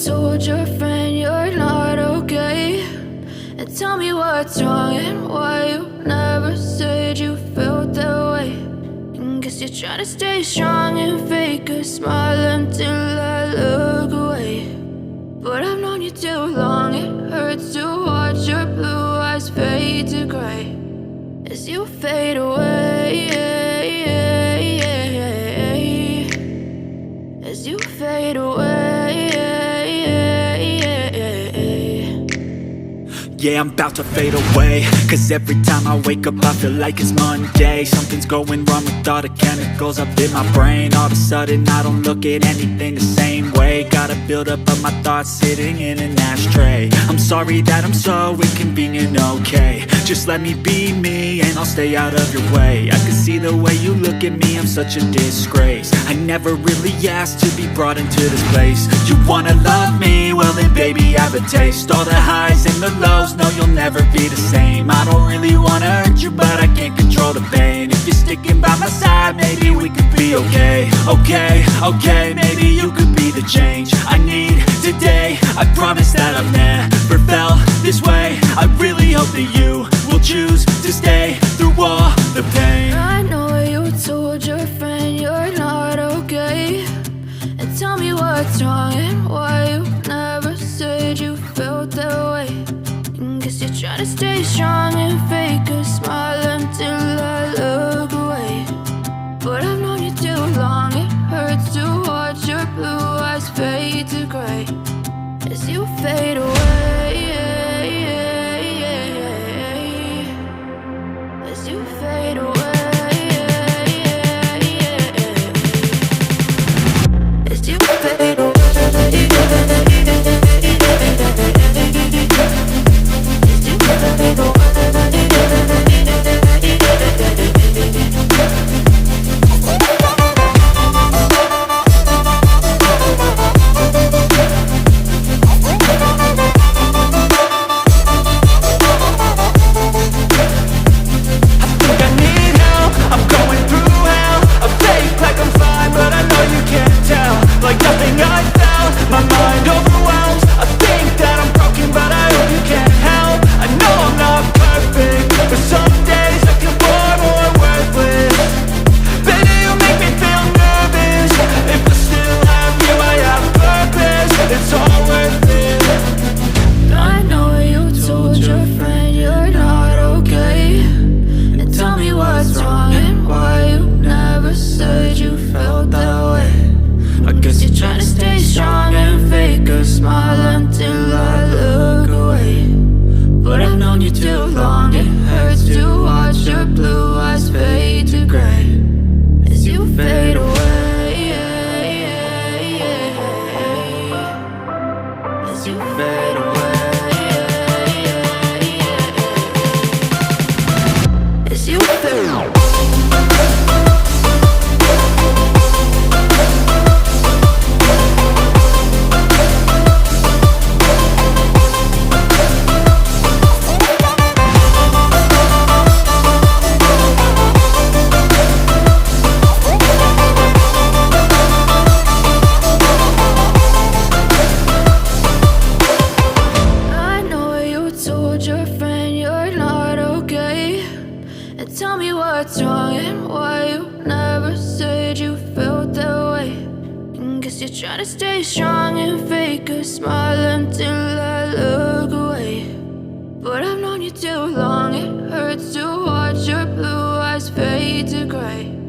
told your friend you're not okay? And tell me what's wrong and why you never said you felt that way. And guess you're trying to stay strong and fake a smile until I look away. But I've known you too long, it hurts to watch your blue eyes fade to gray as you fade away, as you fade away. Yeah, I'm about to fade away, cause every time I wake up I feel like it's Monday. Something's going wrong with all the chemicals up in my brain. All of a sudden I don't look at anything the same way. Got a buildup of my thoughts sitting in an ashtray. I'm sorry that I'm so inconvenient, okay? Just let me be me and I'll stay out of your way. I can see the way you look at me, I'm such a disgrace. I never really asked to be brought into this place. You wanna love me? Well then baby, have a taste. All the highs and the lows, no, you'll never be the same. I don't really wanna hurt you, but I can't control the pain. If you're sticking by my side, maybe we could be okay. Okay, maybe you could be the change I need today. I promise that I've never felt this way. I really hope that you will choose to stay through all the pain. I know you told your friend you're not okay. And tell me what's wrong and why you never said you felt that way. Guess you're trying to stay strong and fake a smile until I look away. But I've known you too long, it hurts to watch your blue eyes fade to gray as you fade away, as you fade away, as you fade away. Tell me what's wrong and why you never said you felt that way. And guess you're trying to stay strong and fake a smile until I look away. But I've known you too long, it hurts to watch your blue eyes fade to gray